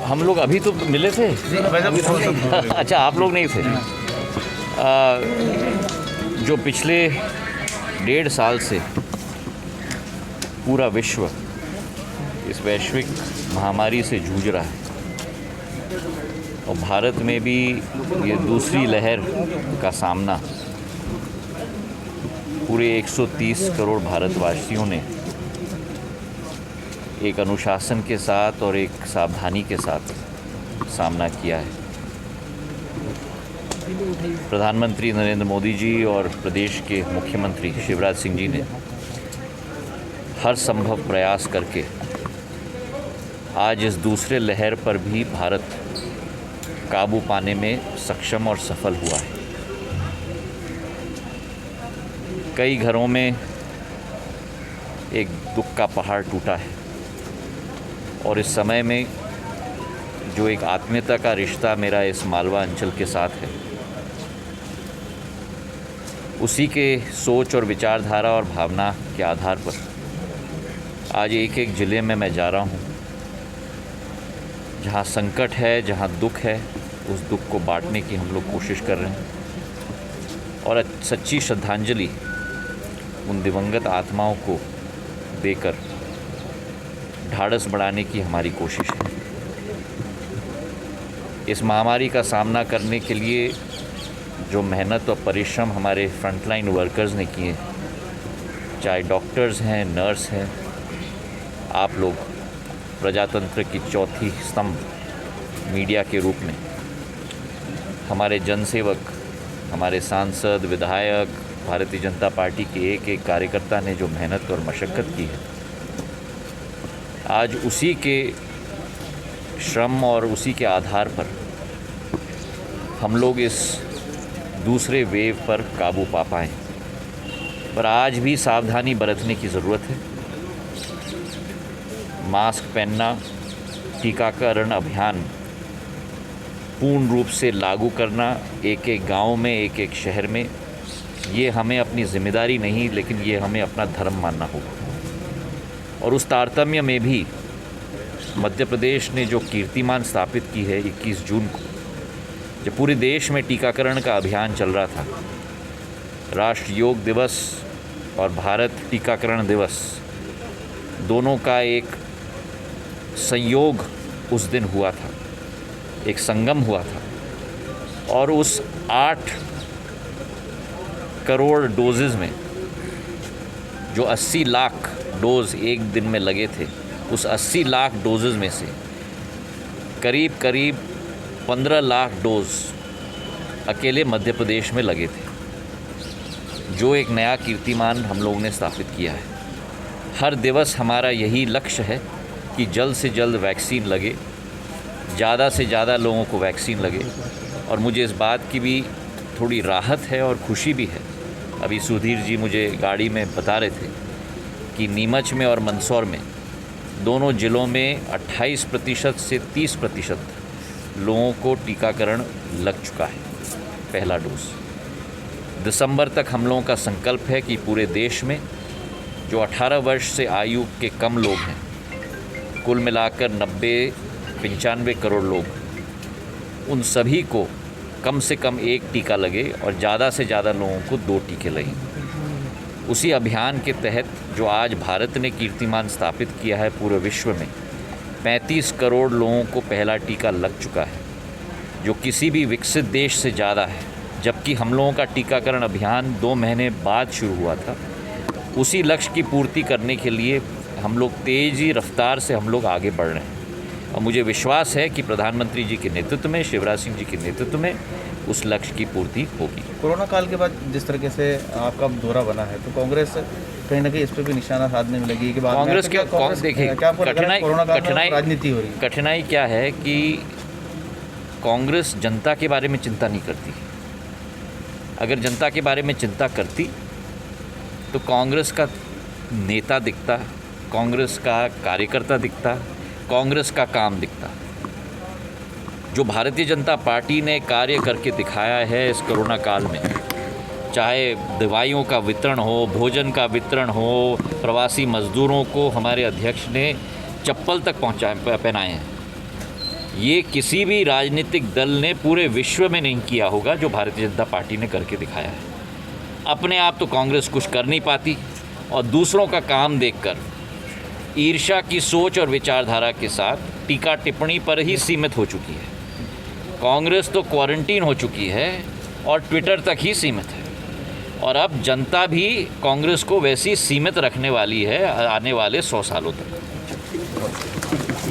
हम लोग अभी तो मिले थे। अच्छा, आप लोग नहीं थे। जो पिछले 1.5 साल से पूरा विश्व इस वैश्विक महामारी से जूझ रहा है और भारत में भी ये दूसरी लहर का सामना पूरे 130 करोड़ भारतवासियों ने एक अनुशासन के साथ और एक सावधानी के साथ सामना किया है। प्रधानमंत्री नरेंद्र मोदी जी और प्रदेश के मुख्यमंत्री शिवराज सिंह जी ने हर संभव प्रयास करके आज इस दूसरे लहर पर भी भारत काबू पाने में सक्षम और सफल हुआ है। कई घरों में एक दुख का पहाड़ टूटा है और इस समय में जो एक आत्मीयता का रिश्ता मेरा इस मालवा अंचल के साथ है, उसी के सोच और विचारधारा और भावना के आधार पर आज एक एक ज़िले में मैं जा रहा हूँ। जहाँ संकट है, जहाँ दुख है, उस दुख को बांटने की हम लोग कोशिश कर रहे हैं और सच्ची श्रद्धांजलि उन दिवंगत आत्माओं को देकर ढाढ़स बढ़ाने की हमारी कोशिश है। इस महामारी का सामना करने के लिए जो मेहनत और परिश्रम हमारे फ्रंटलाइन वर्कर्स ने किए, चाहे डॉक्टर्स हैं, नर्स हैं, आप लोग प्रजातंत्र की चौथी स्तंभ मीडिया के रूप में, हमारे जनसेवक, हमारे सांसद, विधायक, भारतीय जनता पार्टी के एक एक कार्यकर्ता ने जो मेहनत और मशक्क़त की है, आज उसी के श्रम और उसी के आधार पर हम लोग इस दूसरे वेव पर काबू पा पाएँ। पर आज भी सावधानी बरतने की ज़रूरत है। मास्क पहनना, टीकाकरण अभियान पूर्ण रूप से लागू करना एक एक गांव में, एक एक शहर में, ये हमें अपनी जिम्मेदारी नहीं, लेकिन ये हमें अपना धर्म मानना होगा। और उस तारतम्य में भी मध्य प्रदेश ने जो कीर्तिमान स्थापित की है 21 जून को, जब पूरे देश में टीकाकरण का अभियान चल रहा था, राष्ट्रीय योग दिवस और भारत टीकाकरण दिवस दोनों का एक संयोग उस दिन हुआ था, एक संगम हुआ था और उस 8 करोड़ डोजेज़ में जो 80 लाख डोज एक दिन में लगे थे, उस 80 लाख डोजेज़ में से करीब 15 लाख डोज अकेले मध्य प्रदेश में लगे थे, जो एक नया कीर्तिमान हम लोगों ने स्थापित किया है। हर दिवस हमारा यही लक्ष्य है कि जल्द से जल्द वैक्सीन लगे, ज़्यादा से ज़्यादा लोगों को वैक्सीन लगे। और मुझे इस बात की भी थोड़ी राहत है और खुशी भी है, अभी सुधीर जी मुझे गाड़ी में बता रहे थे कि नीमच में और मंदसौर में दोनों ज़िलों में 28% से 30% लोगों को टीकाकरण लग चुका है, पहला डोज। दिसंबर तक हम लोगों का संकल्प है कि पूरे देश में जो 18 वर्ष से आयु के कम लोग हैं, कुल मिलाकर 90-95 करोड़ लोग, उन सभी को कम से कम एक टीका लगे और ज़्यादा से ज़्यादा लोगों को 2 टीके लगें। उसी अभियान के तहत जो आज भारत ने कीर्तिमान स्थापित किया है पूरे विश्व में, 35 करोड़ लोगों को पहला टीका लग चुका है, जो किसी भी विकसित देश से ज़्यादा है। जबकि हम लोगों का टीकाकरण अभियान 2 महीने बाद शुरू हुआ था। उसी लक्ष्य की पूर्ति करने के लिए हम लोग तेज़ी रफ्तार से हम लोग आगे बढ़ रहे हैं और मुझे विश्वास है कि प्रधानमंत्री जी के नेतृत्व में, शिवराज सिंह जी के नेतृत्व में उस लक्ष्य की पूर्ति होगी। कोरोना काल के बाद जिस तरीके से आपका दौरा बना है, तो कांग्रेस कहीं ना कहीं इस पर भी निशाना साधने में लगी कि कांग्रेस क्या, देखिए राजनीति हो रही है। कठिनाई क्या है कि कांग्रेस जनता के बारे में चिंता नहीं करती। अगर जनता के बारे में चिंता करती तो कांग्रेस का नेता दिखता, कांग्रेस का कार्यकर्ता दिखता, कांग्रेस का काम दिखता। जो भारतीय जनता पार्टी ने कार्य करके दिखाया है इस कोरोना काल में, चाहे दवाइयों का वितरण हो, भोजन का वितरण हो, प्रवासी मज़दूरों को हमारे अध्यक्ष ने चप्पल तक पहनाए हैं। ये किसी भी राजनीतिक दल ने पूरे विश्व में नहीं किया होगा जो भारतीय जनता पार्टी ने करके दिखाया है। अपने आप तो कांग्रेस कुछ कर नहीं पाती और दूसरों का काम देखकर ईर्ष्या की सोच और विचारधारा के साथ टीका टिप्पणी पर ही सीमित हो चुकी है। कांग्रेस तो क्वारंटीन हो चुकी है और ट्विटर तक ही सीमित है और अब जनता भी कांग्रेस को वैसी सीमित रखने वाली है आने वाले 100 सालों तक।